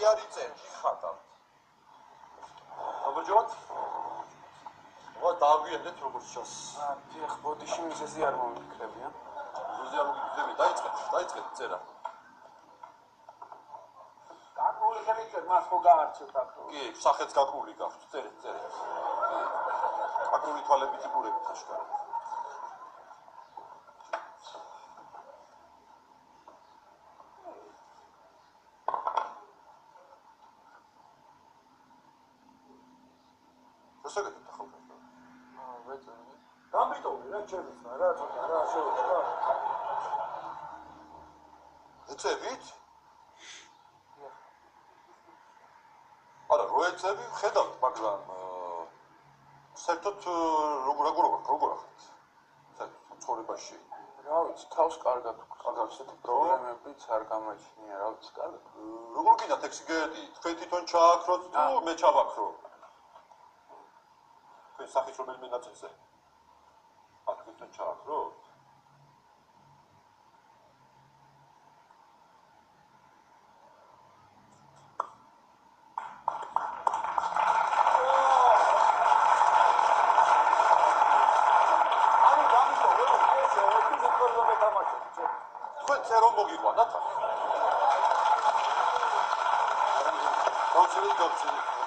კი არ იწერ ხატავ აბაჯოთ ვა დავიანდეთ როგორც ჩას დიახ ბოდიში მიზეზი არ მომიფიქრებია მიზეზი არ მომიფიქრები დაიწყეთ წერა გაკრული ხელით მას ხო გაარჩევთ აქ კი სახეც გაკრული გაქვთ წერეთ გაკრული თვალებით იგურებით აშკარად გასაგებთ ახლა ვეწერი გამიტოვე რა ჩემისა რა ცოტა რა შევა ეწევით არა რო ეწევი ხედავთ მაგრამ საერთოდ როგორ ახართ საერთოდ ცხოვრებაში რა ვიცი თავს კარგად ვქრა ესეთი პრობლემებიც არ გამოიჩინია რა ვიცი კარგად როგორ გინდათ ექსი გედი თქვენ თვითონ ჩააქროთ თუ მე ჩავაქრო თქვენ სახის რომელიმე ნაწილზე აქ თვითონ ჩააქროთ თქვენ წერო მოგიყვანათ? გავცილეთ.